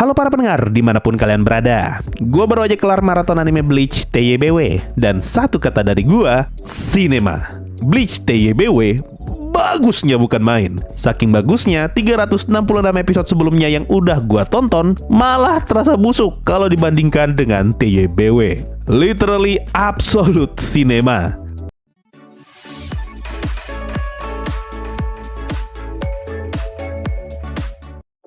Halo para pendengar dimanapun kalian berada. Gua baru aja kelar maraton anime Bleach TYBW. Dan satu kata dari gua, Cinema. Bleach TYBW bagusnya bukan main. Saking bagusnya, 366 episode sebelumnya yang udah gua tonton malah terasa busuk kalau dibandingkan dengan TYBW. Literally absolute cinema.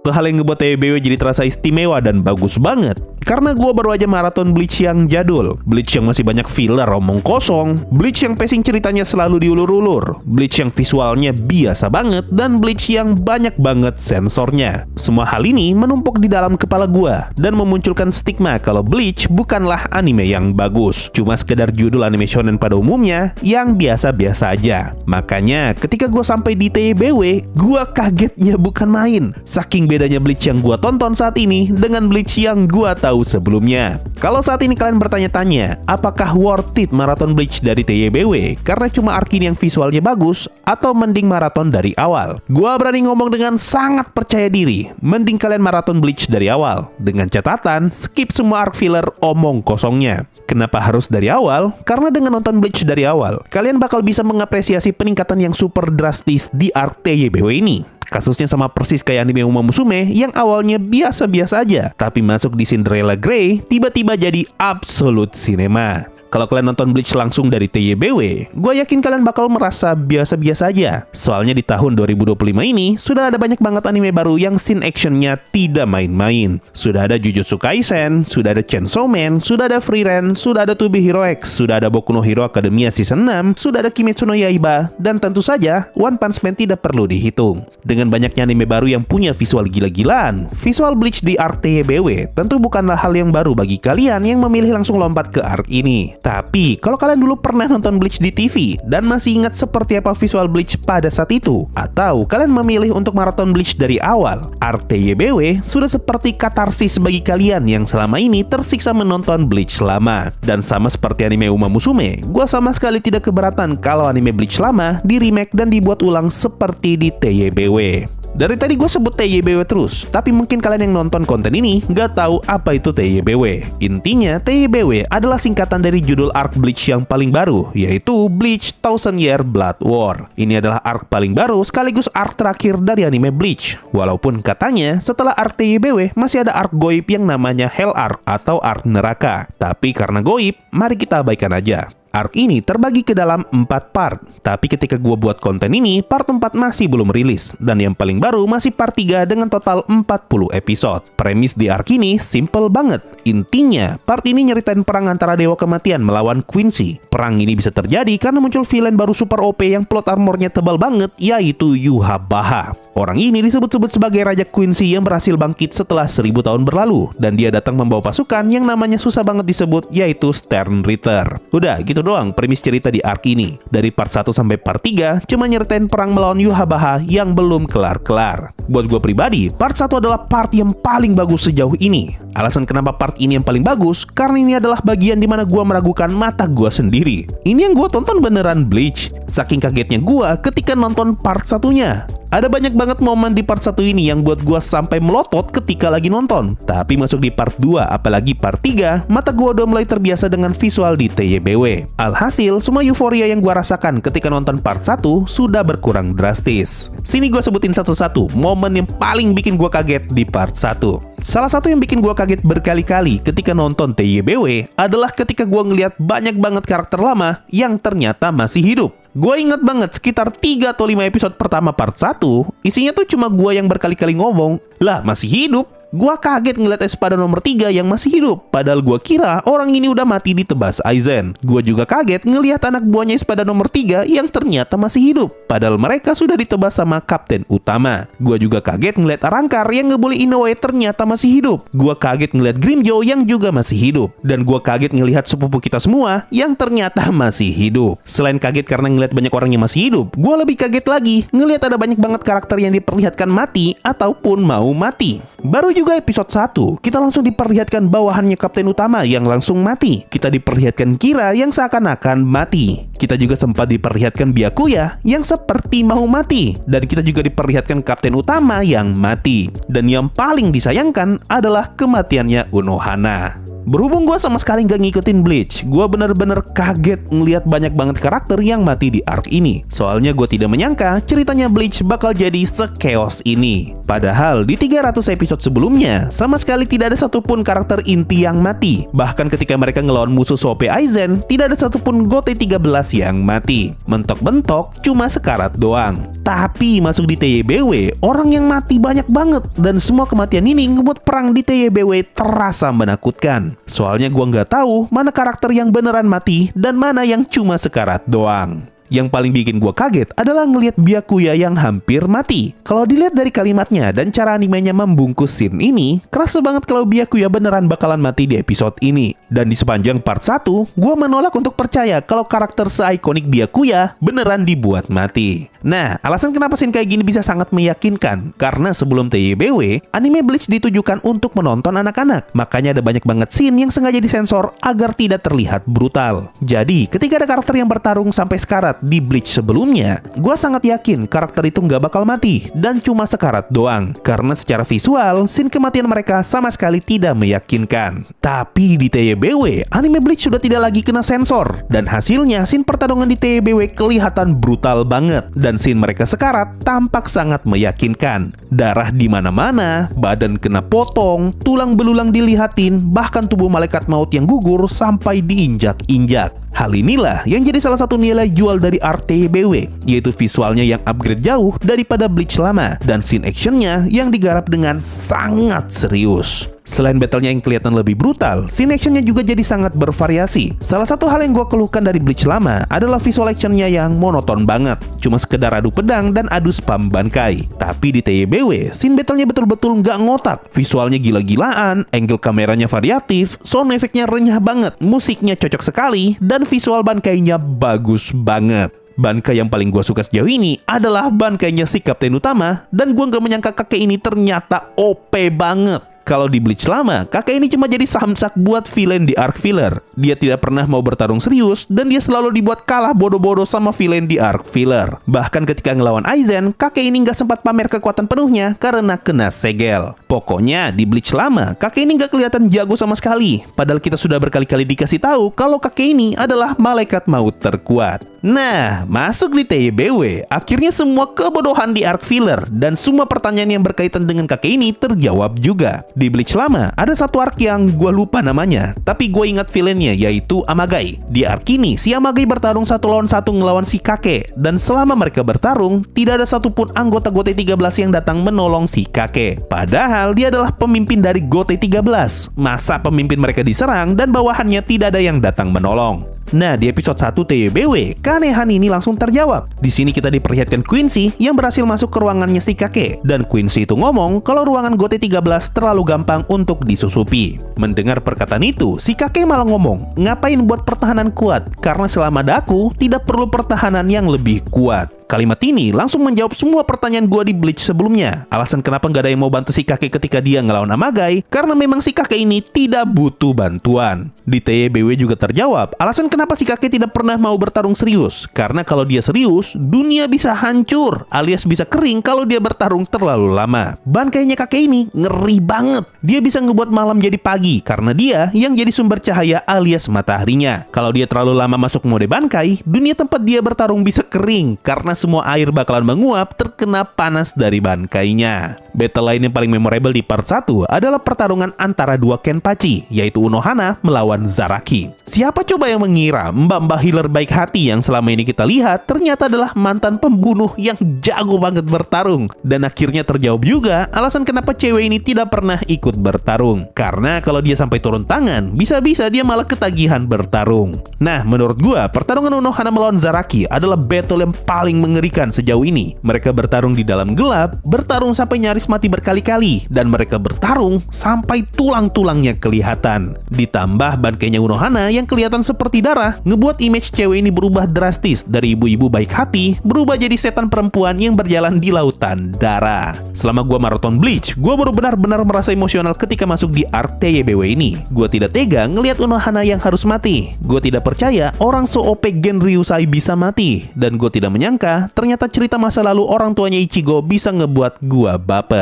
Hal yang ngebuat TYBW jadi terasa istimewa dan bagus banget karena gue baru aja maraton Bleach yang jadul, Bleach yang masih banyak filler omong kosong, Bleach yang pacing ceritanya selalu diulur-ulur, Bleach yang visualnya biasa banget, dan Bleach yang banyak banget sensornya. Semua hal ini menumpuk di dalam kepala gue dan memunculkan stigma kalau Bleach bukanlah anime yang bagus, cuma sekedar judul anime shonen pada umumnya yang biasa-biasa aja. Makanya ketika gue sampai di TYBW, gue kagetnya bukan main. Saking bedanya Bleach yang gue tonton saat ini dengan Bleach yang gue tahu sebelumnya. Kalau saat ini kalian bertanya-tanya, apakah worth it maraton Bleach dari TYBW karena cuma arc ini yang visualnya bagus, atau mending maraton dari awal? Gua berani ngomong dengan sangat percaya diri, mending kalian maraton Bleach dari awal. Dengan catatan, skip semua arc filler omong kosongnya. Kenapa harus dari awal? Karena dengan nonton Bleach dari awal, kalian bakal bisa mengapresiasi peningkatan yang super drastis di arc TYBW ini. Kasusnya sama persis kayak anime Uma Musume yang awalnya biasa-biasa aja, tapi masuk di Cinderella Grey tiba-tiba jadi absolute cinema. Kalau kalian nonton Bleach langsung dari TYBW, gue yakin kalian bakal merasa biasa-biasa aja. Soalnya di tahun 2025 ini, sudah ada banyak banget anime baru yang scene actionnya tidak main-main. Sudah ada Jujutsu Kaisen, sudah ada Chainsaw Man, sudah ada Frieren, sudah ada To Be Hero X, sudah ada Boku no Hero Academia Season 6, sudah ada Kimetsu no Yaiba, dan tentu saja One Punch Man tidak perlu dihitung. Dengan banyaknya anime baru yang punya visual gila-gilaan, visual Bleach di arc TYBW tentu bukanlah hal yang baru bagi kalian yang memilih langsung lompat ke arc ini. Tapi, kalau kalian dulu pernah nonton Bleach di TV dan masih ingat seperti apa visual Bleach pada saat itu, atau kalian memilih untuk maraton Bleach dari awal, arc TYBW sudah seperti katarsis bagi kalian yang selama ini tersiksa menonton Bleach lama. Dan sama seperti anime Uma Musume, gua sama sekali tidak keberatan kalau anime Bleach lama di remake dan dibuat ulang seperti di TYBW. Dari tadi gue sebut TYBW terus, tapi mungkin kalian yang nonton konten ini nggak tahu apa itu TYBW. Intinya, TYBW adalah singkatan dari judul arc Bleach yang paling baru, yaitu Bleach Thousand Year Blood War. Ini adalah arc paling baru sekaligus arc terakhir dari anime Bleach. Walaupun katanya setelah arc TYBW masih ada arc goib yang namanya Hell Arc atau arc neraka. Tapi karena goib, mari kita abaikan aja. Arc ini terbagi ke dalam 4 part, tapi ketika gua buat konten ini, part 4 masih belum rilis, dan yang paling baru masih part 3 dengan total 40 episode. Premis di arc ini simple banget. Intinya, part ini nyeritain perang antara Dewa Kematian melawan Quincy. Perang ini bisa terjadi karena muncul villain baru super OP yang plot armornya tebal banget, yaitu Yhwach. Orang ini disebut-sebut sebagai Raja Quincy yang berhasil bangkit setelah 1000 tahun berlalu, dan dia datang membawa pasukan yang namanya susah banget disebut, yaitu Stern Ritter. Udah, gitu doang premis cerita di arc ini. Dari part 1 sampai part 3 cuma nyeritain perang melawan Yhwach yang belum kelar-kelar. Buat gue pribadi, part 1 adalah part yang paling bagus sejauh ini. Alasan kenapa part ini yang paling bagus, karena ini adalah bagian dimana gue meragukan mata gue sendiri. Ini yang gue tonton beneran Bleach. Saking kagetnya gue ketika nonton part satunya. Ada banyak banget momen di part 1 ini yang buat gue sampai melotot ketika lagi nonton. Tapi masuk di part 2, apalagi part 3, mata gue udah mulai terbiasa dengan visual di TYBW. Alhasil, semua euforia yang gue rasakan ketika nonton part 1 sudah berkurang drastis. Sini gue sebutin satu-satu momen yang paling bikin gue kaget di part 1. Salah satu yang bikin gue kaget berkali-kali ketika nonton TYBW adalah ketika gue ngeliat banyak banget karakter lama yang ternyata masih hidup. Gue inget banget sekitar 3 atau 5 episode pertama part 1, isinya tuh cuma gue yang berkali-kali ngomong, lah masih hidup? Gua kaget ngeliat Espada nomor 3 yang masih hidup. Padahal gua kira orang ini udah mati ditebas Aizen. Gua juga kaget ngelihat anak buahnya Espada nomor 3 yang ternyata masih hidup. Padahal mereka sudah ditebas sama kapten utama. Gua juga kaget ngeliat Arrancar yang ngebully Inoue ternyata masih hidup. Gua kaget ngeliat Grimmjow yang juga masih hidup. Dan gua kaget ngelihat sepupu kita semua yang ternyata masih hidup. Selain kaget karena ngeliat banyak orang yang masih hidup, gua lebih kaget lagi ngelihat ada banyak banget karakter yang diperlihatkan mati ataupun mau mati. Baru juga juga episode 1, kita langsung diperlihatkan bawahannya kapten utama yang langsung mati. Kita diperlihatkan Kira yang seakan-akan mati. Kita juga sempat diperlihatkan Byakuya yang seperti mau mati. Dan kita juga diperlihatkan kapten utama yang mati. Dan yang paling disayangkan adalah kematiannya Unohana. Berhubung gue sama sekali nggak ngikutin Bleach, gue bener-bener kaget ngelihat banyak banget karakter yang mati di arc ini. Soalnya gue tidak menyangka ceritanya Bleach bakal jadi se-chaos ini. Padahal di 300 episode sebelumnya, sama sekali tidak ada satupun karakter inti yang mati. Bahkan ketika mereka ngelawan musuh Sope Aizen, tidak ada satupun GOT 13 yang mati. Mentok-mentok cuma sekarat doang. Tapi masuk di TYBW, orang yang mati banyak banget. Dan semua kematian ini ngebuat perang di TYBW terasa menakutkan. Soalnya gua nggak tahu mana karakter yang beneran mati dan mana yang cuma sekarat doang. Yang paling bikin gua kaget adalah ngelihat Byakuya yang hampir mati. Kalau dilihat dari kalimatnya dan cara animenya membungkus scene ini, kerasa banget kalau Byakuya beneran bakalan mati di episode ini. Dan di sepanjang part 1, gua menolak untuk percaya kalau karakter se-ikonik Byakuya beneran dibuat mati. Nah, alasan kenapa scene kayak gini bisa sangat meyakinkan, karena sebelum TYBW, anime Bleach ditujukan untuk menonton anak-anak. Makanya ada banyak banget scene yang sengaja disensor agar tidak terlihat brutal. Jadi, ketika ada karakter yang bertarung sampai sekarat di Bleach sebelumnya, gue sangat yakin karakter itu nggak bakal mati dan cuma sekarat doang. Karena secara visual, scene kematian mereka sama sekali tidak meyakinkan. Tapi di TYBW, anime Bleach sudah tidak lagi kena sensor. Dan hasilnya, scene pertarungan di TYBW kelihatan brutal banget. Dan scene mereka sekarat tampak sangat meyakinkan. Darah di mana-mana, badan kena potong, tulang belulang dilihatin, bahkan tubuh malaikat maut yang gugur sampai diinjak-injak. Hal inilah yang jadi salah satu nilai jual dari TYBW, yaitu visualnya yang upgrade jauh daripada Bleach lama, dan scene actionnya yang digarap dengan sangat serius. Selain battle-nya yang kelihatan lebih brutal, scene actionnya juga jadi sangat bervariasi. Salah satu hal yang gue keluhkan dari Bleach lama adalah visual actionnya yang monoton banget. Cuma sekedar adu pedang dan adu spam bankai. Tapi di TYBW, scene battle-nya betul-betul nggak ngotak. Visualnya gila-gilaan, angle kameranya variatif, sound effect-nya renyah banget, musiknya cocok sekali, dan visual bankainya bagus banget. Bankai yang paling gue suka sejauh ini adalah bankainya si kapten utama, dan gue nggak menyangka kakek ini ternyata OP banget. Kalau di Bleach lama, kakek ini cuma jadi samsak buat villain di arc filler. Dia tidak pernah mau bertarung serius, dan dia selalu dibuat kalah bodoh-bodoh sama villain di arc filler. Bahkan ketika ngelawan Aizen, kakek ini nggak sempat pamer kekuatan penuhnya karena kena segel. Pokoknya di Bleach lama, kakek ini nggak kelihatan jago sama sekali. Padahal kita sudah berkali-kali dikasih tahu kalau kakek ini adalah malaikat maut terkuat. Nah, masuk di TYBW, akhirnya semua kebodohan di arc filler dan semua pertanyaan yang berkaitan dengan kakek ini terjawab juga. Di Bleach lama, ada satu arc yang gue lupa namanya, tapi gue ingat villainnya, yaitu Amagai. Di arc ini, si Amagai bertarung 1 lawan 1 ngelawan si kakek, dan selama mereka bertarung, tidak ada satupun anggota GOT 13 yang datang menolong si kakek. Padahal dia adalah pemimpin dari GOT 13. Masa pemimpin mereka diserang dan bawahannya tidak ada yang datang menolong? Nah, di episode 1 TYBW, keanehan ini langsung terjawab. Di sini kita diperlihatkan Quincy yang berhasil masuk ke ruangannya si kakek. Dan Quincy itu ngomong kalau ruangan GOT 13 terlalu gampang untuk disusupi. Mendengar perkataan itu, si kakek malah ngomong, ngapain buat pertahanan kuat? Karena selama ada aku, tidak perlu pertahanan yang lebih kuat. Kalimat ini langsung menjawab semua pertanyaan gue di Bleach sebelumnya. Alasan kenapa nggak ada yang mau bantu si kakek ketika dia ngelawan Amagai, karena memang si kakek ini tidak butuh bantuan. Di TYBW juga terjawab, alasan kenapa si kakek tidak pernah mau bertarung serius. Karena kalau dia serius, dunia bisa hancur, alias bisa kering kalau dia bertarung terlalu lama. Bankainya kakek ini ngeri banget. Dia bisa ngebuat malam jadi pagi, karena dia yang jadi sumber cahaya alias mataharinya. Kalau dia terlalu lama masuk mode bankai, dunia tempat dia bertarung bisa kering, karena semua air bakalan menguap terkena panas dari bankainya. Battle lain yang paling memorable di part 1 adalah pertarungan antara dua Kenpachi, yaitu Unohana melawan Zaraki. Siapa coba yang mengira mbak-mbak healer baik hati yang selama ini kita lihat ternyata adalah mantan pembunuh yang jago banget bertarung. Dan akhirnya terjawab juga alasan kenapa cewek ini tidak pernah ikut bertarung. Karena kalau dia sampai turun tangan, bisa-bisa dia malah ketagihan bertarung. Nah, menurut gua, pertarungan Unohana melawan Zaraki adalah battle yang paling mengerikan sejauh ini. Mereka bertarung di dalam gelap, bertarung sampai nyaris harus mati berkali-kali dan mereka bertarung sampai tulang-tulangnya kelihatan. Ditambah bangkainya Unohana yang kelihatan seperti darah, ngebuat image cewek ini berubah drastis dari ibu-ibu baik hati berubah jadi setan perempuan yang berjalan di lautan darah. Selama gua maraton Bleach, gua baru benar-benar merasa emosional ketika masuk di arc TYBW ini. Gua tidak tega ngelihat Unohana yang harus mati. Gua tidak percaya orang se-OP Gen Ryusai bisa mati, dan gua tidak menyangka ternyata cerita masa lalu orang tuanya Ichigo bisa ngebuat gua baper.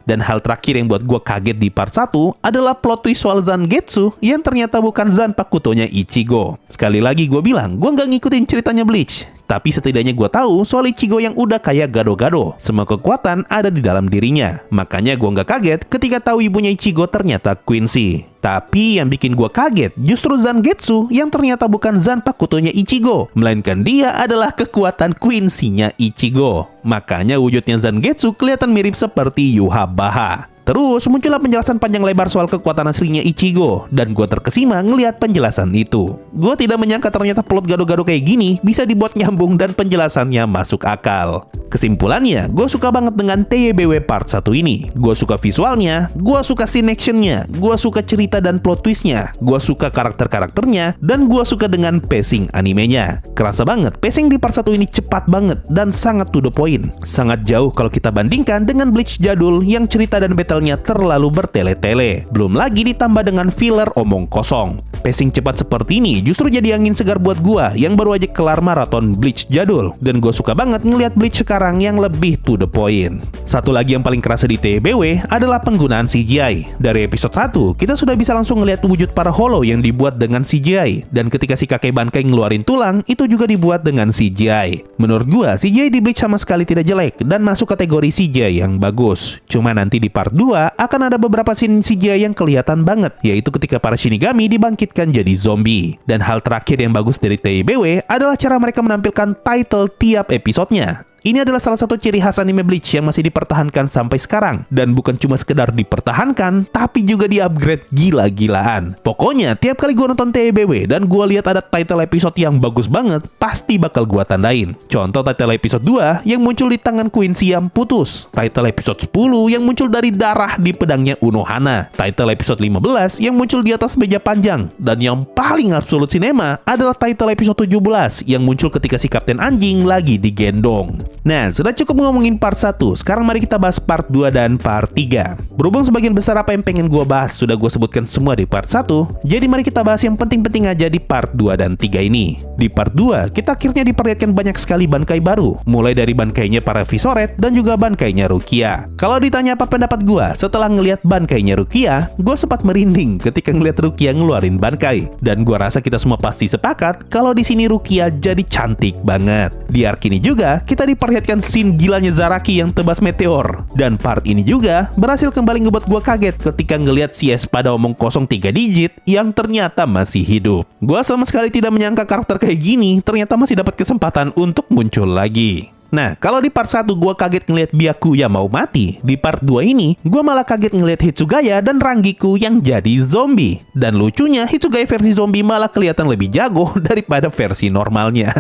Dan hal terakhir yang buat gua kaget di part 1 adalah plot twist soal Zangetsu yang ternyata bukan Zanpakutonya Ichigo. Sekali lagi gua bilang, gua nggak ngikutin ceritanya Bleach. Tapi setidaknya gue tahu soal Ichigo yang udah kayak gado-gado. Semua kekuatan ada di dalam dirinya. Makanya gue nggak kaget ketika tahu ibunya Ichigo ternyata Quincy. Tapi yang bikin gue kaget justru Zangetsu yang ternyata bukan Zanpakutonya Ichigo, melainkan dia adalah kekuatan Quincy-nya Ichigo. Makanya wujudnya Zangetsu kelihatan mirip seperti Yhwach. Terus muncullah penjelasan panjang lebar soal kekuatan aslinya Ichigo, dan gue terkesima ngelihat penjelasan itu. Gue tidak menyangka ternyata plot gado-gado kayak gini bisa dibuat nyambung dan penjelasannya masuk akal. Kesimpulannya, gue suka banget dengan TYBW part 1 ini. Gue suka visualnya, gue suka scene actionnya, gue suka cerita dan plot twistnya, gue suka karakter-karakternya, dan gue suka dengan pacing animenya. Kerasa banget, pacing di part 1 ini cepat banget dan sangat to the point. Sangat jauh kalau kita bandingkan dengan Bleach jadul yang cerita dan battle-nya terlalu bertele-tele. Belum lagi ditambah dengan filler omong kosong. Pacing cepat seperti ini justru jadi angin segar buat gua yang baru aja kelar maraton Bleach jadul. Dan gue suka banget ngelihat Bleach sekarang yang lebih to the point. Satu lagi yang paling kerasa di TYBW adalah penggunaan CGI. Dari episode 1, kita sudah bisa langsung ngelihat wujud para Hollow yang dibuat dengan CGI. Dan ketika si kakek bangkai ngeluarin tulang, itu juga dibuat dengan CGI. Menurut gua, CGI di Bleach sama sekali tidak jelek dan masuk kategori CGI yang bagus. Cuma nanti di part 2 akan ada beberapa scene CGI yang kelihatan banget, yaitu ketika para Shinigami dibangkitkan jadi zombie. Dan hal terakhir yang bagus dari TYBW adalah cara mereka menampilkan title tiap episodenya. Ini adalah salah satu ciri khas anime Bleach yang masih dipertahankan sampai sekarang. Dan bukan cuma sekedar dipertahankan, tapi juga di-upgrade gila-gilaan. Pokoknya, tiap kali gue nonton TYBW dan gue lihat ada title episode yang bagus banget, pasti bakal gue tandain. Contoh title episode 2 yang muncul di tangan Quincy yang putus. Title episode 10 yang muncul dari darah di pedangnya Unohana. Title episode 15 yang muncul di atas meja panjang. Dan yang paling absolut cinema adalah title episode 17 yang muncul ketika si Kapten Anjing lagi digendong. Nah, sudah cukup ngomongin part 1. Sekarang mari kita bahas part 2 dan part 3. Berhubung sebagian besar apa yang pengen gue bahas sudah gue sebutkan semua di part 1, jadi mari kita bahas yang penting-penting aja di part 2 dan 3 ini. Di part 2, kita akhirnya diperlihatkan banyak sekali bangkai baru, mulai dari bangkainya para Visoret dan juga bangkainya Rukia. Kalau ditanya apa pendapat gue setelah ngelihat bangkainya Rukia, gue sempat merinding ketika ngelihat Rukia ngeluarin bangkai. Dan gue rasa kita semua pasti sepakat kalau di sini Rukia jadi cantik banget. Di arc ini juga kita diperlihatkan scene gilanya Zaraki yang tebas meteor. Dan part ini juga berhasil kembali ngebuat gue kaget ketika ngelihat si Espada omong kosong 3 digit yang ternyata masih hidup. Gue sama sekali tidak menyangka karakter kayak gini ternyata masih dapat kesempatan untuk muncul lagi. Nah, kalau di part 1 gue kaget ngelihat Byakuya mau mati, di part 2 ini gue malah kaget ngelihat Hitsugaya dan Rangiku yang jadi zombie. Dan lucunya Hitsugaya versi zombie malah kelihatan lebih jago daripada versi normalnya.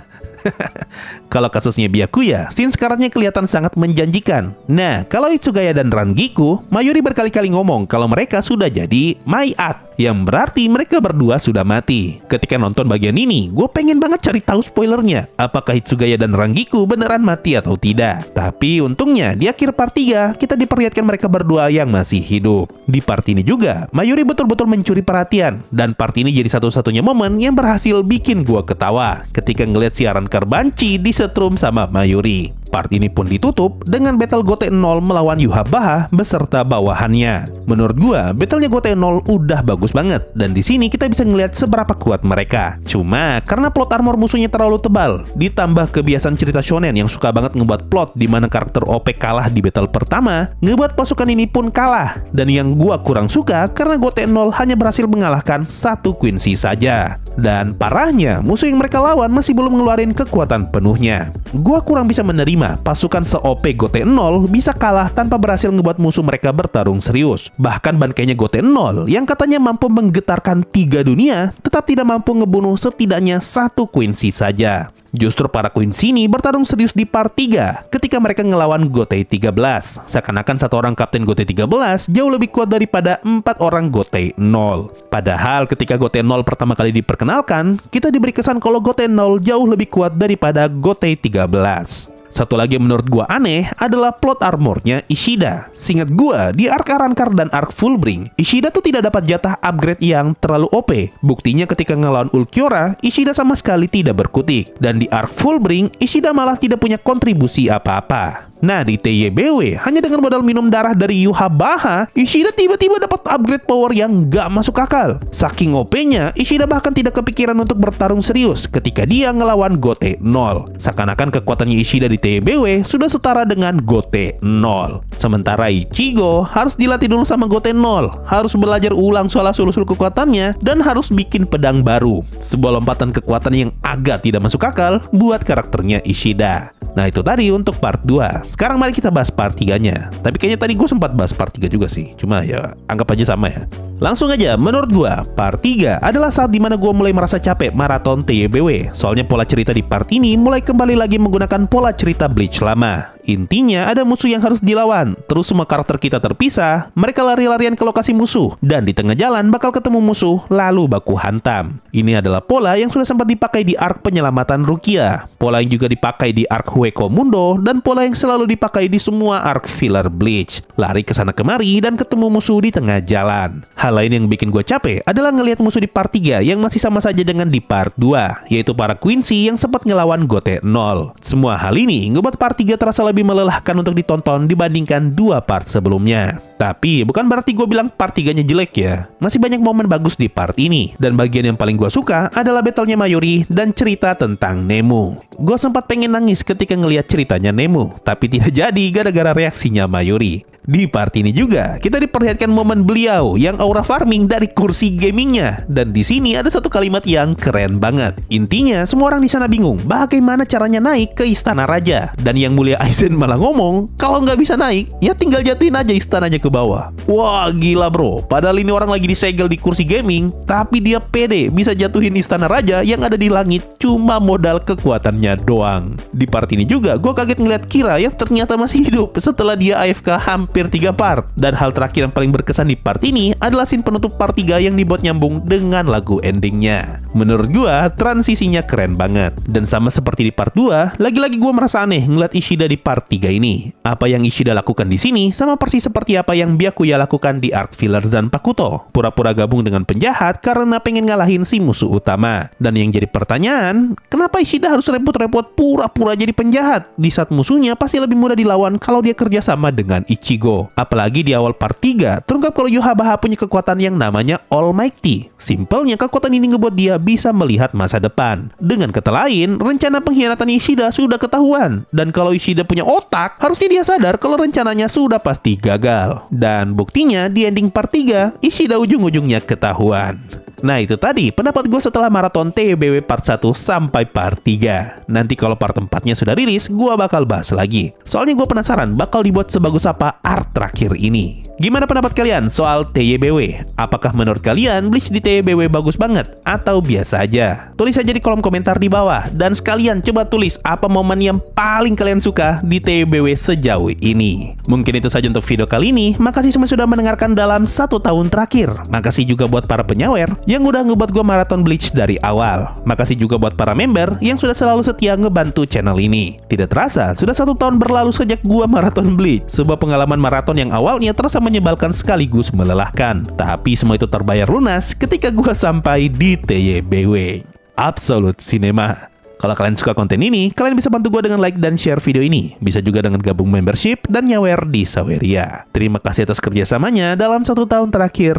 Kalau kasusnya Byakuya, scene sekaratnya kelihatan sangat menjanjikan. Nah, kalau Hitsugaya dan Rangiku, Mayuri berkali-kali ngomong kalau mereka sudah jadi Maiat, yang berarti mereka berdua sudah mati. Ketika nonton bagian ini, gue pengen banget cari tahu spoilernya. Apakah Hitsugaya dan Rangiku beneran mati atau tidak? Tapi untungnya di akhir part 3, kita diperlihatkan mereka berdua yang masih hidup. Di part ini juga, Mayuri betul-betul mencuri perhatian. Dan part ini jadi satu-satunya momen yang berhasil bikin gue ketawa ketika ngeliat siaran Karbanci disetrum sama Mayuri. Part ini pun ditutup dengan battle Goten 0 melawan Yhwach beserta bawahannya. Menurut gua, battlenya Goten 0 udah bagus banget dan di sini kita bisa ngelihat seberapa kuat mereka. Cuma karena plot armor musuhnya terlalu tebal, ditambah kebiasaan cerita shonen yang suka banget ngebuat plot di mana karakter OP kalah di battle pertama, ngebuat pasukan ini pun kalah. Dan yang gua kurang suka karena Goten 0 hanya berhasil mengalahkan satu Quincy saja. Dan parahnya, musuh yang mereka lawan masih belum ngeluarin kekuatan penuhnya. Gua kurang bisa menerima pasukan se-OP Goten 0 bisa kalah tanpa berhasil ngebuat musuh mereka bertarung serius. Bahkan bangkainya Goten 0 yang katanya mampu menggetarkan 3 dunia, tetap tidak mampu ngebunuh setidaknya satu Quincy saja. Justru para Queen sini bertarung serius di part 3 ketika mereka ngelawan Gotei 13. Seakan-akan satu orang Kapten Gotei 13 jauh lebih kuat daripada 4 orang Gotei 0. Padahal ketika Gotei 0 pertama kali diperkenalkan, kita diberi kesan kalau Gotei 0 jauh lebih kuat daripada Gotei 13. Satu lagi yang menurut gua aneh adalah plot armornya Ishida. Seingat gua, di arc Arrancar dan arc Fullbring, Ishida tuh tidak dapat jatah upgrade yang terlalu OP. Buktinya ketika ngelawan Ulquiorra, Ishida sama sekali tidak berkutik. Dan di arc Fullbring, Ishida malah tidak punya kontribusi apa-apa. Nah, di TYBW, hanya dengan modal minum darah dari Yhwach, Ishida tiba-tiba dapat upgrade power yang gak masuk akal. Saking OP-nya, Ishida bahkan tidak kepikiran untuk bertarung serius ketika dia ngelawan Gotei 0. Seakan-akan kekuatannya Ishida di TYBW sudah setara dengan Gotei 0. Sementara Ichigo harus dilatih dulu sama Gotei 0, harus belajar ulang soal asal-usul kekuatannya, dan harus bikin pedang baru. Sebuah lompatan kekuatan yang agak tidak masuk akal buat karakternya Ishida. Nah, itu tadi untuk part 2. Sekarang mari kita bahas part 3-nya. Tapi kayaknya tadi gue sempat bahas part 3 juga sih. Cuma ya anggap aja sama ya. Langsung aja, menurut gue, part 3 adalah saat dimana gue mulai merasa capek maraton TYBW. Soalnya pola cerita di part ini mulai kembali lagi menggunakan pola cerita Bleach lama. Intinya ada musuh yang harus dilawan, terus semua karakter kita terpisah, mereka lari-larian ke lokasi musuh, dan di tengah jalan bakal ketemu musuh, lalu baku hantam. Ini adalah pola yang sudah sempat dipakai di arc penyelamatan Rukia, pola yang juga dipakai di arc Hueco Mundo, dan pola yang selalu dipakai di semua arc filler Bleach. Lari ke sana kemari dan ketemu musuh di tengah jalan. Hal lain yang bikin gue capek adalah ngelihat musuh di part 3 yang masih sama saja dengan di part 2, yaitu para Quincy yang sempat ngelawan Gotei 0. Semua hal ini ngebuat part 3 terasa lebih melelahkan untuk ditonton dibandingkan 2 part sebelumnya. Tapi bukan berarti gue bilang part 3-nya jelek ya. Masih banyak momen bagus di part ini. Dan bagian yang paling gue suka adalah battle-nya Mayuri dan cerita tentang Nemu. Gue sempat pengen nangis ketika ngelihat ceritanya Nemu, tapi tidak jadi gara-gara reaksinya Mayuri. Di part ini juga kita diperlihatkan momen beliau yang aura farming dari kursi gamingnya. Dan di sini ada satu kalimat yang keren banget. Intinya semua orang di sana bingung bagaimana caranya naik ke istana raja. Dan yang mulia Aizen malah ngomong kalau nggak bisa naik ya tinggal jatuhin aja istananya ke bawah. Wah gila bro. Padahal ini orang lagi disegel di kursi gaming, tapi dia pede bisa jatuhin istana raja yang ada di langit cuma modal kekuatannya doang. Di part ini juga gue kaget ngeliat Kira yang ternyata masih hidup setelah dia AFK hampir 3 part. Dan hal terakhir yang paling berkesan di part ini adalah scene penutup part 3 yang dibuat nyambung dengan lagu endingnya. Menurut gua transisinya keren banget. Dan sama seperti di part 2, lagi-lagi gua merasa aneh ngeliat Ishida di part 3 ini. Apa yang Ishida lakukan di sini sama persis seperti apa yang Byakuya lakukan di arc filler Zanpakuto. Pura-pura gabung dengan penjahat karena pengen ngalahin si musuh utama. Dan yang jadi pertanyaan, kenapa Ishida harus repot-repot pura-pura jadi penjahat di saat musuhnya pasti lebih mudah dilawan kalau dia kerjasama dengan Ichigo. Apalagi di awal part 3 terungkap kalau Yhwach punya kekuatan yang namanya Almighty. Simpelnya kekuatan ini ngebuat dia bisa melihat masa depan. Dengan kata lain, rencana pengkhianatan Ishida sudah ketahuan. Dan kalau Ishida punya otak, harusnya dia sadar kalau rencananya sudah pasti gagal. Dan buktinya di ending part 3, Ishida ujung-ujungnya ketahuan. Nah itu tadi pendapat gue setelah maraton TYBW part 1 sampai part 3. Nanti kalau part 4-nya sudah rilis, gue bakal bahas lagi. Soalnya gue penasaran bakal dibuat sebagus apa art terakhir ini. Gimana pendapat kalian soal TYBW? Apakah menurut kalian Bleach di TYBW bagus banget atau biasa aja? Tulis aja di kolom komentar di bawah. Dan sekalian coba tulis apa momen yang paling kalian suka di TYBW sejauh ini. Mungkin itu saja untuk video kali ini. Makasih semua sudah mendengarkan dalam 1 tahun terakhir. Makasih juga buat para penyawer yang udah ngebuat gue maraton Bleach dari awal. Makasih juga buat para member yang sudah selalu setia ngebantu channel ini. Tidak terasa, sudah 1 tahun berlalu sejak gue maraton Bleach. Sebuah pengalaman maraton yang awalnya terasa menyebalkan sekaligus melelahkan. Tapi semua itu terbayar lunas ketika gue sampai di TYBW. Absolute Cinema. Kalau kalian suka konten ini, kalian bisa bantu gue dengan like dan share video ini. Bisa juga dengan gabung membership dan nyawer di Saweria. Terima kasih atas kerjasamanya dalam 1 tahun terakhir.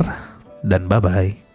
Dan bye-bye.